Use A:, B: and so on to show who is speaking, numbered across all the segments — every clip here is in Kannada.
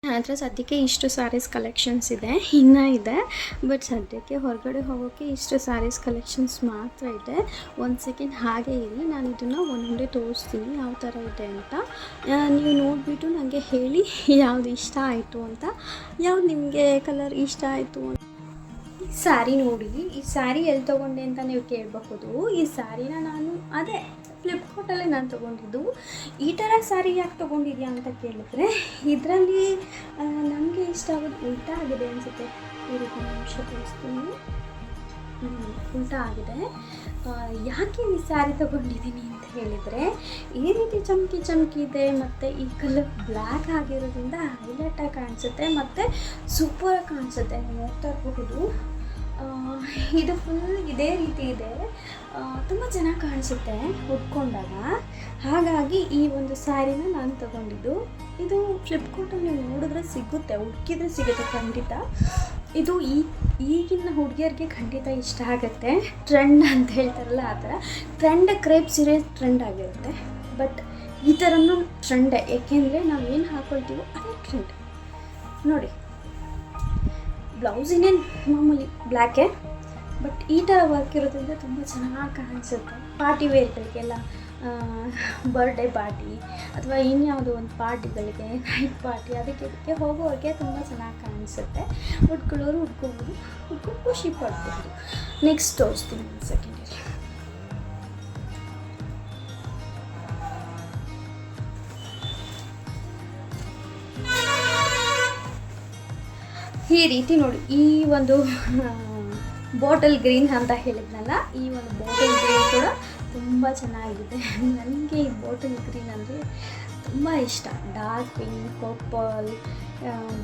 A: ಆದರೆ ಸದ್ಯಕ್ಕೆ ಇಷ್ಟು ಸ್ಯಾರೀಸ್ ಕಲೆಕ್ಷನ್ಸ್ ಇದೆ, ಇನ್ನೂ ಇದೆ. ಬಟ್ ಸದ್ಯಕ್ಕೆ ಹೊರಗಡೆ ಹೋಗೋಕ್ಕೆ ಇಷ್ಟು ಸ್ಯಾರೀಸ್ ಕಲೆಕ್ಷನ್ಸ್ ಮಾತ್ರ ಇದೆ. ಒಂದು ಸೆಕೆಂಡ್ ಹಾಗೆ ಇರಿ, ನಾನು ಇದನ್ನು ಒಂದೊಂದೇ ತೋರಿಸ್ತೀನಿ ಯಾವ ಥರ ಇದೆ ಅಂತ. ನೀವು ನೋಡಿಬಿಟ್ಟು ನನಗೆ ಹೇಳಿ ಯಾವುದು ಇಷ್ಟ ಆಯಿತು ಅಂತ, ಯಾವ್ದು ನಿಮಗೆ ಕಲರ್ ಇಷ್ಟ ಆಯಿತು ಅಂತ. ಈ ಸ್ಯಾರಿ ನೋಡಿ, ಈ ಸ್ಯಾರಿ ಎಲ್ಲಿ ತೊಗೊಂಡೆ ಅಂತ ನೀವು ಕೇಳಬಹುದು. ಈ ಸ್ಯಾರಿನ ನಾನು ಫ್ಲಿಪ್ಕಾರ್ಟಲ್ಲೇ ನಾನು ತೊಗೊಂಡಿದ್ದು. ಈ ಥರ ಸ್ಯಾರಿ ಯಾಕೆ ತೊಗೊಂಡಿದ್ಯಾ ಅಂತ ಕೇಳಿದ್ರೆ, ಇದರಲ್ಲಿ ನನಗೆ ಇಷ್ಟ ಆಗೋದು ಉಲ್ಟಾ ಆಗಿದೆ ಅನಿಸುತ್ತೆ. ಈ ರೀತಿ ನಿಮಿಷ ತೋರಿಸ್ತೀನಿ, ಉಲ್ಟಾ ಆಗಿದೆ. ಯಾಕೆ ಈ ಸ್ಯಾರಿ ತೊಗೊಂಡಿದ್ದೀನಿ ಅಂತ ಹೇಳಿದರೆ, ಈ ರೀತಿ ಚಮಕಿ ಇದೆ ಮತ್ತು ಈ ಕಲರ್ ಬ್ಲ್ಯಾಕ್ ಆಗಿರೋದ್ರಿಂದ ಹೈಲೈಟಾಗಿ ಕಾಣಿಸುತ್ತೆ ಮತ್ತು ಸೂಪರಾಗಿ ಕಾಣಿಸುತ್ತೆ. ನೀವು ನೋಡ್ತಾ ಇರಬಹುದು, ಇದು ಫುಲ್ ಇದೇ ರೀತಿ ಇದೆ, ತುಂಬ ಚೆನ್ನಾಗಿ ಕಾಣಿಸುತ್ತೆ ಉಟ್ಕೊಂಡಾಗ. ಹಾಗಾಗಿ ಈ ಒಂದು ಸ್ಯಾರಿನ ನಾನು ತೊಗೊಂಡಿದ್ದು. ಇದು ಫ್ಲಿಪ್ಕಾರ್ಟಲ್ಲಿ ನೀವು ನೋಡಿದ್ರೆ ಸಿಗುತ್ತೆ, ಹುಡುಕಿದ್ರೆ ಸಿಗುತ್ತೆ ಖಂಡಿತ. ಇದು ಈಗಿನ ಹುಡುಗಿಯರಿಗೆ ಖಂಡಿತ ಇಷ್ಟ ಆಗುತ್ತೆ. ಟ್ರೆಂಡ್ ಅಂತ ಹೇಳ್ತಾರಲ್ಲ ಆ ಥರ ಟ್ರೆಂಡ್, ಕ್ರೇಪ್ ಸೀರೆ ಟ್ರೆಂಡ್ ಆಗಿರುತ್ತೆ. ಬಟ್ ಈ ಥರನೂ ಟ್ರೆಂಡೇ, ಏಕೆಂದರೆ ನಾವು ಏನು ಹಾಕ್ಕೊಳ್ತೀವೋ ಅದೇ ಟ್ರೆಂಡ್. ನೋಡಿ, ಬ್ಲೌಸ್ ಇನ್ನೇನು ಮಾಮೂಲಿ ಬ್ಲ್ಯಾಕೇ, ಬಟ್ ಈ ಥರ ವರ್ಕ್ ಇರೋದ್ರಿಂದ ತುಂಬ ಚೆನ್ನಾಗಿ ಕಾಣಿಸುತ್ತೆ. ಪಾರ್ಟಿ ವೇರ್ಗಳಿಗೆಲ್ಲ, ಬರ್ಡೇ ಪಾರ್ಟಿ ಅಥವಾ ಇನ್ಯಾವುದೋ ಒಂದು ಪಾರ್ಟಿಗಳಿಗೆ, ನೈಟ್ ಪಾರ್ಟಿ, ಅದಕ್ಕೆ ಹೋಗೋರಿಗೆ ತುಂಬ ಚೆನ್ನಾಗಿ ಕಾಣಿಸುತ್ತೆ. ಉಟ್ಕೊಳ್ಳೋರು ಉಟ್ಕೋಬೋದು, ಉಟ್ಕೊಂಡು ಖುಷಿ ಪಡ್ಬೋದು. ನೆಕ್ಸ್ಟ್ ತೋರಿಸ್ತೀನಿ ಒಂದು ಸೆಕೆಂಡ್ ಇರಿ. ಈ ರೀತಿ ನೋಡಿ, ಈ ಒಂದು ಬಾಟಲ್ ಗ್ರೀನ್ ಅಂತ ಹೇಳಿದ್ನಲ್ಲ, ಈ ಒಂದು ಬಾಟಲ್ ಗ್ರೀನ್ ಕೂಡ ತುಂಬ ಚೆನ್ನಾಗಿದೆ. ನನಗೆ ಈ ಬಾಟಲ್ ಗ್ರೀನ್ ಅಂದರೆ ತುಂಬ ಇಷ್ಟ. Dark pink, purple,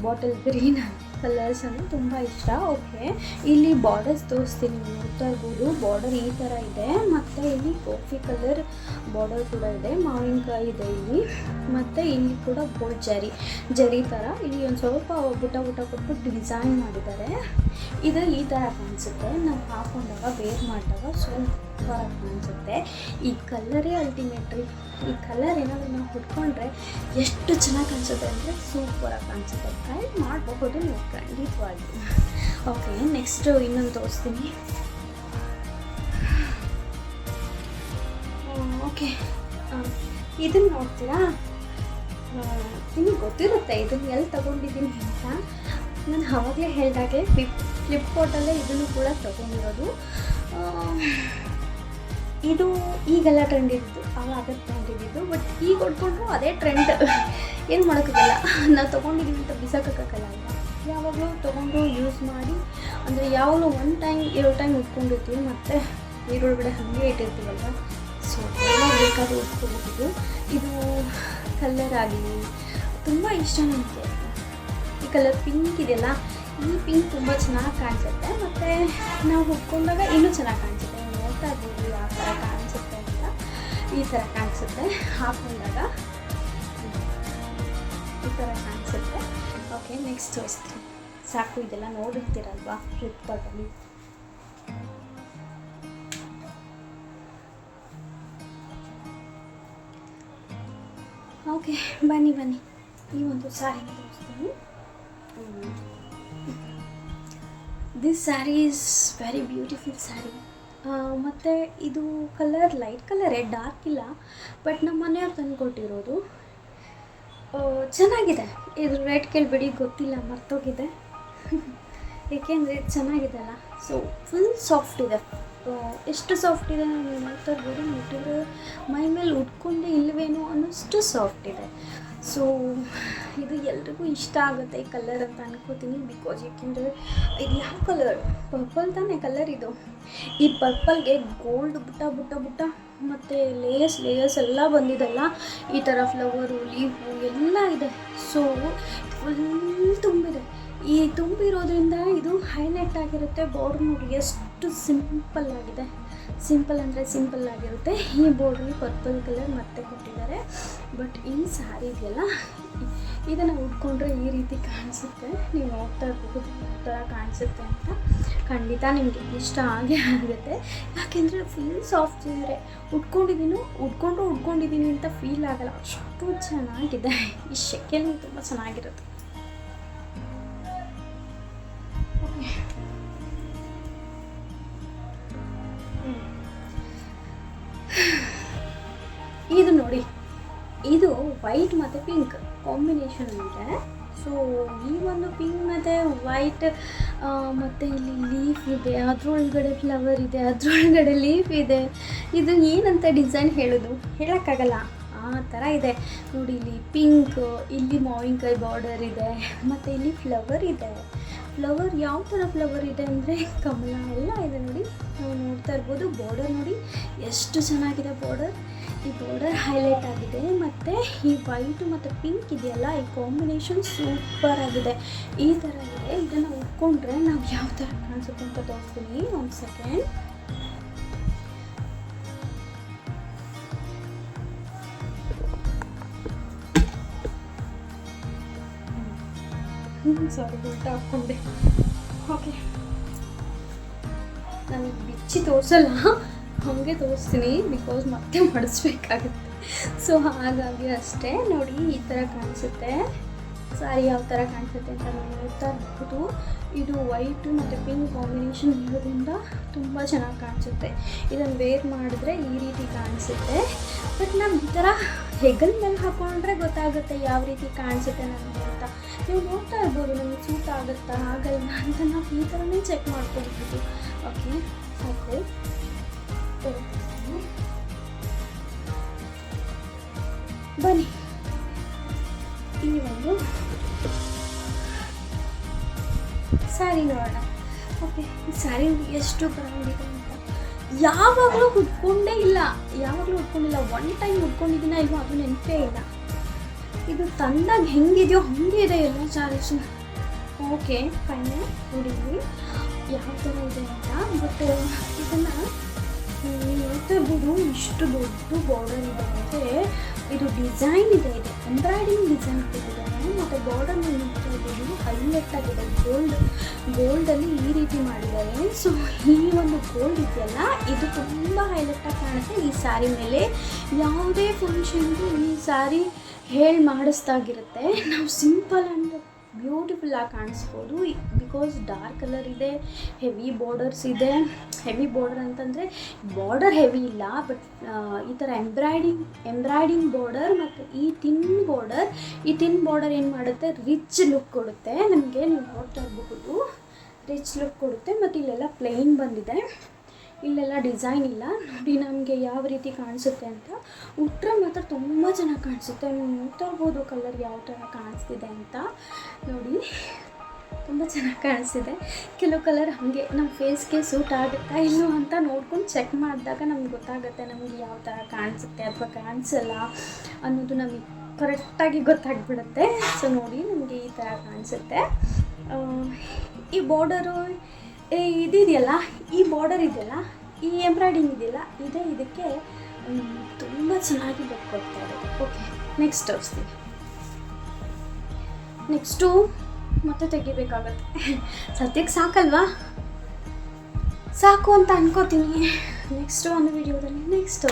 A: bottle green colours ಅಂದರೆ ತುಂಬ ಇಷ್ಟ. ಓಕೆ, ಇಲ್ಲಿ ಬಾರ್ಡರ್ಸ್ ತೋರಿಸ್ತೀನಿ, ನೋಡ್ತಾ ಇರ್ಬೋದು. ಬಾರ್ಡರ್ ಈ ಥರ ಇದೆ, ಮತ್ತು ಇಲ್ಲಿ ಕಾಫಿ ಕಲರ್ ಬಾರ್ಡರ್ ಕೂಡ ಇದೆ, ಮಾವಿನಕಾಯಿ ಇದೆ ಇಲ್ಲಿ, ಮತ್ತು ಇಲ್ಲಿ ಕೂಡ ಗೋಲ್ಡ್ ಜರಿ ಥರ ಇಲ್ಲಿ ಒಂದು ಸ್ವಲ್ಪ ಬುಟ್ಟ ಕೊಟ್ಬಿಟ್ಟು ಡಿಸೈನ್ ಮಾಡಿದ್ದಾರೆ. ಇದು ಈ ಥರ ಕಾಣಿಸುತ್ತೆ. ನಾವು ಹಾಕೊಂಡಾಗ, ವೇರ್ ಮಾಡಿದಾಗ ಸೂಪರಾಗಿ ಕಾಣಿಸುತ್ತೆ. ಈ ಕಲರೇ ಅಲ್ಟಿಮೇಟ್ರಿ. ಈ ಕಲರ್ ಏನಾದರೂ ನಾವು ಹುಡ್ಕೊಂಡ್ರೆ ಎಷ್ಟು ಚೆನ್ನಾಗಿ ಕಾಣಿಸುತ್ತೆ ಅಂದರೆ ಸೂಪರಾಗಿ ಕಾಣಿಸುತ್ತೆ. ಟ್ರೈ ಮಾಡಬಹುದು ನೀವು ಖಂಡಿತವಾಗಿ. ಓಕೆ, ನೆಕ್ಸ್ಟು ಇನ್ನೊಂದು ತೋರಿಸ್ತೀನಿ. ಓಕೆ, ಇದನ್ನು ನೋಡ್ತೀರಾ? ನಿಮಗೆ ಗೊತ್ತಿರುತ್ತೆ ಇದನ್ನು ಎಲ್ಲಿ ತೊಗೊಂಡಿದ್ದೀನಿ ಅಂತ. ನಾನು ಆವಾಗಲೇ ಹೇಳಿದಾಗೆ ಫ್ಲಿಪ್ಕಾರ್ಟಲ್ಲೇ ಇದನ್ನು ಕೂಡ ತೊಗೊಂಡಿರೋದು. ಇದು ಈಗೆಲ್ಲ ಟ್ರೆಂಡ್ ಇದ್ದು, ಆವಾಗ ಟ್ರೆಂಡ್ ಇದ್ದಿದ್ದು. ಬಟ್ ಈಗ ಉಟ್ಕೊಂಡ್ರು ಅದೇ ಟ್ರೆಂಡ್, ಏನು ಮಾಡೋಕ್ಕಾಗಲ್ಲ. ನಾವು ತೊಗೊಂಡಿದ್ದೀವಿ ಅಂತ ಬಿಸಾಕೋಕ್ಕಾಗಲ್ಲ ಅಲ್ವಾ. ಯಾವಾಗಲೂ ತೊಗೊಂಡು ಯೂಸ್ ಮಾಡಿ, ಅಂದರೆ ಯಾವಾಗಲೂ 1 ಟೈಮ್ 2 ಟೈಮ್ ಉಟ್ಕೊಂಡಿರ್ತೀವಿ, ಮತ್ತು ನೀರೊಳಗಡೆ ಹಾಗೆ ಇಟ್ಟಿರ್ತೀವಲ್ವ. ಸೊ ಬೇಕಾದರೂ ಉಟ್ಕೊಳ್ಬೋದು. ಇದು ಕಲರ್ ಆಗಲಿ ತುಂಬ ಇಷ್ಟ ನನಗೆ. ಈ ಕಲರ್ ಪಿಂಕ್ ಇದೆಯಲ್ಲ, ಈ ಪಿಂಕ್ ತುಂಬ ಚೆನ್ನಾಗಿ ಕಾಣಿಸುತ್ತೆ, ಮತ್ತು ನಾವು ಉಟ್ಕೊಂಡಾಗ ಇನ್ನೂ ಚೆನ್ನಾಗಿ ಕಾಣಿಸುತ್ತೆ. ನೀವು ನೋಡ್ತಾ ಇದ್ದೀವಿ ಯಾವ ಥರ ಕಾಣಿಸುತ್ತೆ ಅಂತ. ಈ ಥರ ಕಾಣಿಸುತ್ತೆ ಹಾಕೊಂಡಾಗ, ಈ ಥರ ಕಾಣಿಸುತ್ತೆ. ಓಕೆ, ನೆಕ್ಸ್ಟ್ ತೋರಿಸ್ತೀನಿ. ಸಾಕು, ಇದೆಲ್ಲ ನೋಡಿರ್ತೀರಲ್ವಾ ಫ್ಲಿಪ್ಕಾರ್ಟಲ್ಲಿ. ಓಕೆ, ಬನ್ನಿ ಈ ಒಂದು ಸ್ಯಾರಿನ ತೋರಿಸ್ತೀನಿ. This sari is very beautiful sari. ಮತ್ತು ಇದು ಕಲರ್ ಲೈಟ್ ಕಲರೇ, ಡಾರ್ಕ್ ಇಲ್ಲ. ಬಟ್ ನಮ್ಮ ಮನೆಯವ್ರು ತಂದು ಕೊಟ್ಟಿರೋದು. ಚೆನ್ನಾಗಿದೆ. ಇದು ರೇಟ್ ಕೇಳಿಬಿಡಿ, ಗೊತ್ತಿಲ್ಲ, ಮರ್ತೋಗಿದೆ. ಏಕೆಂದರೆ ಇದು ಚೆನ್ನಾಗಿದೆ ಅಲ್ಲ. ಸೊ ಫುಲ್ ಸಾಫ್ಟ್ ಇದೆ. ಎಷ್ಟು ಸಾಫ್ಟ್ ಇದೆ ನೀವು ನೋಡ್ತಾ ಇರ್ಬೋದು. ಮುಟ್ಟಿದ್ರೆ ಮೈ ಮೇಲೆ ಉಟ್ಕೊಂಡೇ ಇಲ್ಲವೇನೋ ಅನ್ನೋಷ್ಟು ಸಾಫ್ಟ್ ಇದೆ. ಸೊ ಇದು ಎಲ್ರಿಗೂ ಇಷ್ಟ ಆಗುತ್ತೆ ಈ ಕಲರ್ ಅಂತ ಅನ್ಕೋತೀನಿ. ಬಿಕಾಸ್ ಏಕೆಂದರೆ ಇದು ಯಾವ ಕಲರ್, ಪರ್ಪಲ್ ತಾನೇ ಕಲರ್ ಇದು. ಈ ಪರ್ಪಲ್ಗೆ ಗೋಲ್ಡ್ ಬುಟ್ಟ ಮತ್ತು ಲೇಯರ್ಸ್ ಎಲ್ಲ ಬಂದಿದೆಲ್ಲ, ಈ ಥರ ಫ್ಲವರು, ಲೀಫು ಎಲ್ಲ ಇದೆ. ಸೊ ಫುಲ್ ತುಂಬಿದೆ. ಈ ತುಂಬಿರೋದ್ರಿಂದ ಇದು ಹೈಲೈಟ್ ಆಗಿರುತ್ತೆ. ಬಾರ್ಡರ್ ನೋಡಿ ಎಷ್ಟು ಸಿಂಪಲ್ ಆಗಿದೆ. ಸಿಂಪಲ್ ಅಂದರೆ ಸಿಂಪಲ್ ಆಗಿರುತ್ತೆ. ಈ ಬಾರ್ಡ್ರಲ್ಲಿ ಪರ್ಪಲ್ ಕಲರ್ ಮತ್ತೆ ಕೊಟ್ಟಿದ್ದಾರೆ. ಬಟ್ ಈ ಸ್ಯಾರಿ ಇದೆಯಲ್ಲ, ಇದನ್ನು ಉಟ್ಕೊಂಡ್ರೆ ಈ ರೀತಿ ಕಾಣಿಸುತ್ತೆ. ನೀವು ನೋಡ್ತಾ ಇರ್ಬೋದು ಯಾವ ಥರ ಕಾಣಿಸುತ್ತೆ ಅಂತ. ಖಂಡಿತ ನಿಮಗೆ ಇಷ್ಟ ಆಗೇ ಆಗುತ್ತೆ. ಯಾಕೆಂದರೆ ಫುಲ್ ಸಾಫ್ಟ್ ಸೀರೆ ಉಟ್ಕೊಂಡಿದ್ದೀನಿ ಅಂತ ಫೀಲ್ ಆಗಲ್ಲ, ಅಷ್ಟು ಚೆನ್ನಾಗಿದೆ. ಈ ಶೆಕೆಯಲ್ಲಿ ತುಂಬ ಚೆನ್ನಾಗಿರುತ್ತೆ. ಇದು ನೋಡಿ, ಇದು ವೈಟ್ ಮತ್ತು ಪಿಂಕ್ ಕಾಂಬಿನೇಷನ್ ಇದೆ. ಸೊ ಈ ಒಂದು ಪಿಂಕ್ ಮತ್ತು ವೈಟ್ ಮತ್ತು ಇಲ್ಲಿ ಲೀಫ್ ಇದೆ, ಅದರೊಳಗಡೆ ಫ್ಲವರ್ ಇದೆ, ಅದರೊಳಗಡೆ ಲೀಫ್ ಇದೆ. ಇದು ಏನಂತ ಡಿಸೈನ್ ಹೇಳೋದು ಹೇಳೋಕ್ಕಾಗಲ್ಲ, ಆ ಥರ ಇದೆ ನೋಡಿ. ಇಲ್ಲಿ ಪಿಂಕ್, ಇಲ್ಲಿ ಮಾವಿನಕಾಯಿ ಬಾರ್ಡರ್ ಇದೆ, ಮತ್ತು ಇಲ್ಲಿ ಫ್ಲವರ್ ಇದೆ. ಫ್ಲವರ್ ಯಾವ ಥರ ಫ್ಲವರ್ ಇದೆ ಅಂದರೆ ಕಮಲ ಎಲ್ಲ ಇದೆ ನೋಡಿ, ನಾವು ನೋಡ್ತಾ ಇರ್ಬೋದು. ಬಾರ್ಡರ್ ನೋಡಿ ಎಷ್ಟು ಚೆನ್ನಾಗಿದೆ ಬಾರ್ಡರ್. ಈ ಬಾರ್ಡರ್ ಹೈಲೈಟ್ ಆಗಿದೆ, ಮತ್ತು ಈ ವೈಟು ಮತ್ತು ಪಿಂಕ್ ಇದೆಯಲ್ಲ, ಈ ಕಾಂಬಿನೇಷನ್ ಸೂಪರ್ ಆಗಿದೆ. ಈ ಥರ ಇದೆ. ಇದನ್ನು ಉಟ್ಕೊಂಡ್ರೆ ನಾವು ಯಾವ ಥರ ಕಾಣಿಸುತ್ತೆ ಅಂತ ತೋರಿಸ್ತೀನಿ. ಒಂದು ಸೆಕೆಂಡ್. ಸಾರಿ, ಉಲ್ಟಾ ಹಾಕ್ಕೊಂಡೆ. ಓಕೆ, ನಾನು ಬಿಚ್ಚಿ ತೋರಿಸಲ್ಲ, ಹಾಗೆ ತೋರಿಸ್ತೀನಿ, ಬಿಕಾಸ್ ಮತ್ತೆ ಮಡಿಸ್ಬೇಕಾಗುತ್ತೆ. ಸೊ ಹಾಗಾಗಿ ಅಷ್ಟೇ. ನೋಡಿ ಈ ಥರ ಕಾಣಿಸುತ್ತೆ ಸಾರಿ. ಯಾವ ಥರ ಕಾಣಿಸುತ್ತೆ ಅಂತ ನೋಡ್ತಾ ಇರ್ಬೋದು. ಇದು ವೈಟು ಮತ್ತು ಪಿಂಕ್ ಕಾಂಬಿನೇಷನ್ ಇರೋದ್ರಿಂದ ತುಂಬ ಚೆನ್ನಾಗಿ ಕಾಣಿಸುತ್ತೆ. ಇದನ್ನು ವೇರ್ ಮಾಡಿದ್ರೆ ಈ ರೀತಿ ಕಾಣಿಸುತ್ತೆ. ಬಟ್ ನಾವು ಈ ಥರ ಹೆಗಲ್ ಮೇಲೆ ಹಾಕ್ಕೊಂಡ್ರೆ ಗೊತ್ತಾಗುತ್ತೆ ಯಾವ ರೀತಿ ಕಾಣಿಸುತ್ತೆ ನಮಗೆ ಅಂತ. ನೀವು ನೋಡ್ತಾ ಇರ್ಬೋದು, ನಮಗೆ ಸೂಟ್ ಆಗುತ್ತಾ ಆಗಲ್ಲ ಅಂತ ನಾವು ಈ ಥರನೇ ಚೆಕ್ ಮಾಡ್ಕೊಳ್ಬೋದು. ಓಕೆ, ಸಾಕು. ಬನ್ನಿ, ಈ ಒಂದು ಸ್ಯಾರಿ ನೋಡೋಣ. ಓಕೆ, ಈ ಸ್ಯಾರಿ ಎಷ್ಟು ಬ್ರ್ಯಾಂಡ್ ಇದೆ ಅಂತ ಯಾವಾಗಲೂ ಉಟ್ಕೊಂಡೇ ಇಲ್ಲ. ಒನ್ ಟೈಮ್ ಉಟ್ಕೊಂಡಿದ್ದೀನ ಇಲ್ವೋ ಅದು ನೆನಪೇ ಇಲ್ಲ. ಇದು ತಂದಾಗ ಹೆಂಗಿದೆಯೋ ಹಂಗೆ ಇದೆ ಎಲ್ಲ ಸ್ಯಾರೀಸು. Okay, fine. ನೋಡಿದ್ವಿ ಯಾವ ಥರ ಇದೆ ಅಂತ. ಬಟ್ ಇದನ್ನು ನೋಡ್ತಾ ಇರ್ಬೋದು, ಇಷ್ಟು ದೊಡ್ಡ ಬಾರ್ಡರ್ ಇದೆ. ಮತ್ತು ಇದು ಡಿಸೈನ್ ಇದೆ, ಎಂಬ್ರಾಯ್ಡಿಂಗ್ ಡಿಸೈನ್ ಕೊಟ್ಟಿದ್ದಾರೆ. ಮತ್ತು ಬಾರ್ಡರ್ ನೋಡ್ತಾ ಇರ್ಬೋದು, ಹೈಲೈಟ್ ಆಗಿದೆ. ಗೋಲ್ಡಲ್ಲಿ ಈ ರೀತಿ ಮಾಡಿದ್ದಾರೆ. ಸೊ ಈ ಒಂದು ಗೋಲ್ಡ್ ಇದೆಯಲ್ಲ, ಇದು ತುಂಬ ಹೈಲೈಟಾಗಿ ಕಾಣುತ್ತೆ ಈ ಸ್ಯಾರಿ ಮೇಲೆ. ಯಾವುದೇ ಫಂಕ್ಷನ್ಗೂ ಈ ಸ್ಯಾರಿ ಹೇಳಿ ಮಾಡಿಸ್ದಾಗಿರುತ್ತೆ. ನಾವು ಸಿಂಪಲ್ ಆ್ಯಂಡ್ ಬ್ಯೂಟಿಫುಲ್ಲಾಗಿ ಕಾಣಿಸ್ಬೋದು. ಬಿಕಾಸ್ ಡಾರ್ಕ್ ಕಲರ್ ಇದೆ, ಹೆವಿ ಬಾರ್ಡರ್ಸ್ ಇದೆ. ಹೆವಿ ಬಾರ್ಡರ್ ಅಂತಂದರೆ ಬಾರ್ಡರ್ ಹೆವಿ ಇಲ್ಲ, ಬಟ್ ಈ ಥರ ಎಂಬ್ರಾಯ್ಡಿಂಗ್ ಬಾರ್ಡರ್ ಮತ್ತು ಈ ತಿನ್ ಬಾರ್ಡರ್ ಏನು ಮಾಡುತ್ತೆ, ರಿಚ್ ಲುಕ್ ಕೊಡುತ್ತೆ ನಮಗೆ. ನೀವು ನೋಡ್ತಾ ಇರಬಹುದು, ರಿಚ್ ಲುಕ್ ಕೊಡುತ್ತೆ. ಮತ್ತು ಇಲ್ಲೆಲ್ಲ ಪ್ಲೇನ್ ಬಂದಿದೆ, ಇಲ್ಲೆಲ್ಲ ಡಿಸೈನ್ ಇಲ್ಲ. ನೋಡಿ ನಮಗೆ ಯಾವ ರೀತಿ ಕಾಣಿಸುತ್ತೆ ಅಂತ. ಉಟ್ರೆ ಮಾತ್ರ ತುಂಬ ಚೆನ್ನಾಗಿ ಕಾಣಿಸುತ್ತೆ. ನೀವು ನೋಡ್ತಾ ಇರ್ಬೋದು ಕಲರ್ ಯಾವ ಥರ ಕಾಣಿಸ್ತಿದೆ ಅಂತ. ನೋಡಿ ತುಂಬ ಚೆನ್ನಾಗಿ ಕಾಣಿಸ್ತಿದೆ. ಕೆಲವು ಕಲರ್ ಹಾಗೆ ನಮ್ಮ ಫೇಸ್ಗೆ ಸೂಟ್ ಆಗುತ್ತಾ ಇಲ್ಲೋ ಅಂತ ನೋಡ್ಕೊಂಡು ಚೆಕ್ ಮಾಡಿದಾಗ ನಮ್ಗೆ ಗೊತ್ತಾಗುತ್ತೆ ನಮಗೆ ಯಾವ ಥರ ಕಾಣಿಸುತ್ತೆ ಅಥವಾ ಕಾಣಿಸಲ್ಲ ಅನ್ನೋದು ನಮಗೆ ಕರೆಕ್ಟಾಗಿ ಗೊತ್ತಾಗ್ಬಿಡುತ್ತೆ. ಸೊ ನೋಡಿ ನಮಗೆ ಈ ಥರ ಕಾಣಿಸುತ್ತೆ. ಈ ಬಾರ್ಡರು ಇದೆಯಲ್ಲ, ಈ ಬಾರ್ಡರ್ ಇದೆಯಲ್ಲ, ಈ ಎಂಬ್ರಾಯ್ಡಿಂಗ್ ಇದೆಯಲ್ಲ, ಇದಕ್ಕೆ ತುಂಬ ಚೆನ್ನಾಗಿ ಲುಕ್ ಕೊಡ್ತಾ ಇದೆ. ಓಕೆ, ನೆಕ್ಸ್ಟ್ ತೋರಿಸ್ತೀನಿ. ನೆಕ್ಸ್ಟು ಮತ್ತೆ ತೆಗಿಬೇಕಾಗತ್ತೆ. ಸದ್ಯಕ್ಕೆ ಸಾಕಲ್ವಾ, ಸಾಕು ಅಂತ ಅನ್ಕೋತೀನಿ. ನೆಕ್ಸ್ಟು ಒಂದು ವಿಡಿಯೋದಲ್ಲಿ ನೆಕ್ಸ್ಟು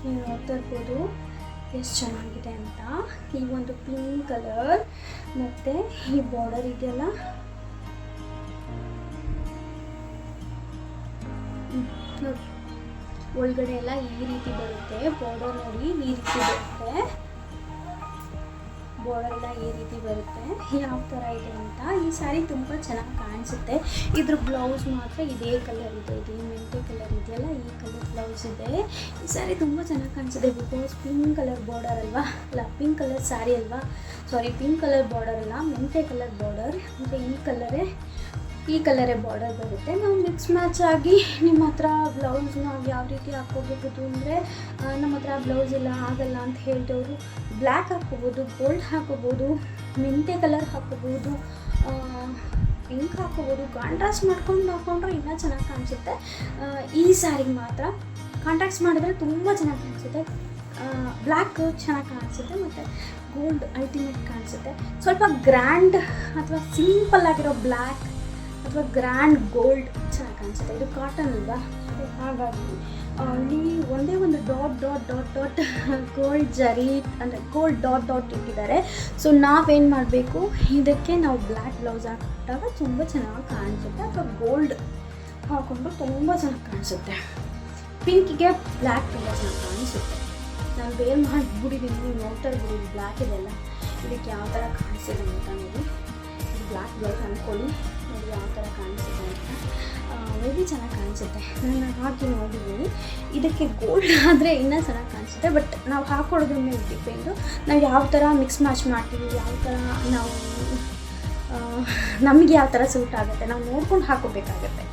A: ನೀವು ನೋಡ್ತಾ ಇರ್ಬೋದು ಎಷ್ಟು ಚೆನ್ನಾಗಿದೆ ಅಂತ. ಈ ಒಂದು ಪಿಂಕ್ ಕಲರ್ ಮತ್ತು ಈ ಬಾರ್ಡರ್ ಇದೆಯಲ್ಲ, ನೋಡಿ ಒಳಗಡೆ ಎಲ್ಲ ಈ ರೀತಿ ಬರುತ್ತೆ. ಬಾರ್ಡರ್ ನೋಡಿ ಈ ರೀತಿ ಬರುತ್ತೆ, ಬಾರ್ಡರ್ ಎಲ್ಲ ಈ ರೀತಿ ಬರುತ್ತೆ. ಯಾವ ಥರ ಇದೆ ಅಂತ. ಈ ಸ್ಯಾರಿ ತುಂಬ ಚೆನ್ನಾಗಿ ಕಾಣಿಸುತ್ತೆ. ಇದ್ರ ಬ್ಲೌಸ್ ಮಾತ್ರ ಇದೇ ಕಲರ್ ಇದೆ, ಇದೇ ಮೆಂತೆ ಕಲರ್ ಇದೆಯಲ್ಲ, ಈ ಕಲರ್ ಬ್ಲೌಸ್ ಇದೆ. ಈ ಸ್ಯಾರಿ ತುಂಬ ಚೆನ್ನಾಗಿ ಕಾಣಿಸುತ್ತೆ. ಬಿಕಾಸ್ ಪಿಂಕ್ ಕಲರ್ ಬಾರ್ಡರ್ ಅಲ್ವಾ, ಅಲ್ಲ ಪಿಂಕ್ ಕಲರ್ ಸ್ಯಾರಿ ಅಲ್ವಾ, ಸಾರಿ ಪಿಂಕ್ ಕಲರ್ ಬಾರ್ಡರ್ ಅಲ್ಲ, ಮೆಂತೆ ಕಲರ್ ಬಾರ್ಡರ್. ಮತ್ತು ಈ ಕಲರೇ ಬಾರ್ಡರ್ ಬರುತ್ತೆ. ನಾವು ಮಿಕ್ಸ್ ಮ್ಯಾಚ್ ಆಗಿ ನಿಮ್ಮ ಹತ್ರ ಬ್ಲೌಸ್ ನಾವು ಯಾವ ರೀತಿ ಹಾಕ್ಕೋಬಹುದು ಅಂದರೆ, ನಮ್ಮ ಹತ್ರ ಬ್ಲೌಸ್ ಎಲ್ಲ ಆಗಲ್ಲ ಅಂತ ಹೇಳಿದವರು ಬ್ಲ್ಯಾಕ್ ಹಾಕ್ಕೋಬೋದು, ಗೋಲ್ಡ್ ಹಾಕ್ಕೋಬೋದು, ಮೆಂತೆ ಕಲರ್ ಹಾಕ್ಕೋಬೋದು, ಪಿಂಕ್ ಹಾಕ್ಕೋಬೋದು. ಕಾಂಟ್ರಾಸ್ಟ್ ಮಾಡ್ಕೊಂಡು ಹಾಕ್ಕೊಂಡ್ರೆ ಇನ್ನೂ ಚೆನ್ನಾಗಿ ಕಾಣಿಸುತ್ತೆ. ಈ ಸ್ಯಾರಿಗೆ ಮಾತ್ರ ಕಾಂಟ್ರಾಸ್ಟ್ ಮಾಡಿದ್ರೆ ತುಂಬ ಚೆನ್ನಾಗಿ ಕಾಣಿಸುತ್ತೆ. ಬ್ಲ್ಯಾಕ್ ಚೆನ್ನಾಗಿ ಕಾಣಿಸುತ್ತೆ ಮತ್ತು ಗೋಲ್ಡ್ ಅಲ್ಟಿಮೇಟ್ ಕಾಣಿಸುತ್ತೆ. ಸ್ವಲ್ಪ ಗ್ರ್ಯಾಂಡ್ ಅಥವಾ ಸಿಂಪಲ್ ಆಗಿರೋ ಬ್ಲ್ಯಾಕ್ ಅಥವಾ ಗ್ರ್ಯಾಂಡ್ ಗೋಲ್ಡ್ ಚೆನ್ನಾಗಿ ಕಾಣಿಸುತ್ತೆ. ಇದು ಕಾಟನ್ ಅಲ್ವಾ, ಹಾಗಾಗಿ ಅಲ್ಲಿ ಒಂದೇ ಒಂದು dot dot dot dot gold ಜರಿ ಅಂದರೆ ಗೋಲ್ಡ್ ಡಾಟ್ ಡಾಟ್ ಇಟ್ಟಿದ್ದಾರೆ. ಸೊ ನಾವೇನು ಮಾಡಬೇಕು, ಇದಕ್ಕೆ ನಾವು ಬ್ಲ್ಯಾಕ್ ಬ್ಲೌಸ್ ಹಾಕಿದಾಗ ತುಂಬ ಚೆನ್ನಾಗಿ ಕಾಣಿಸುತ್ತೆ, ಅಥವಾ ಗೋಲ್ಡ್ ಹಾಕ್ಕೊಂಡು ತುಂಬ ಚೆನ್ನಾಗಿ ಕಾಣಿಸುತ್ತೆ. ಪಿಂಕಿಗೆ ಬ್ಲ್ಯಾಕ್ ತುಂಬ ಚೆನ್ನಾಗಿ ಕಾಣಿಸುತ್ತೆ. ನಾನು ವೇರ್ ಮಾಡಿಬಿಟ್ಟಿದ್ದೀನಿ, ನೀವು ನೋಡ್ತಾ ಇರ್ಬೋದು ಬ್ಲ್ಯಾಕ್ ಇದೆಲ್ಲ. ಇದಕ್ಕೆ ಯಾವ ಥರ ಕಾಣಿಸಿದೆ ಅಂತ ನೋಡಿ, ಬ್ಲ್ಯಾಕ್ ಬ್ಲೌಸ್ ಅಂದ್ಕೊಳ್ಳಿ, ನೋಡಿ ಯಾವ ಥರ ಕಾಣಿಸುತ್ತೆ ಅಂತ. ಮೇ ಬಿ ಚೆನ್ನಾಗಿ ಕಾಣಿಸುತ್ತೆ, ನಾನು ಹಾಕಿ ನೋಡಿದ್ದೀನಿ. ಇದಕ್ಕೆ ಗೋಲ್ಡ್ ಆದರೆ ಇನ್ನೂ ಚೆನ್ನಾಗಿ ಕಾಣಿಸುತ್ತೆ, ಬಟ್ ನಾವು ಹಾಕೊಳ್ಳೋದ್ರ ಮೇಲೆ ಡಿಪೆಂಡು. ನಾವು ಯಾವ ಥರ ಮಿಕ್ಸ್ ಮ್ಯಾಚ್ ಮಾಡ್ತೀವಿ, ಯಾವ ಥರ ನಾವು ನಮಗೆ ಯಾವ ಥರ ಸೂಟ್ ಆಗುತ್ತೆ ನಾವು ನೋಡ್ಕೊಂಡು ಹಾಕೋಬೇಕಾಗತ್ತೆ.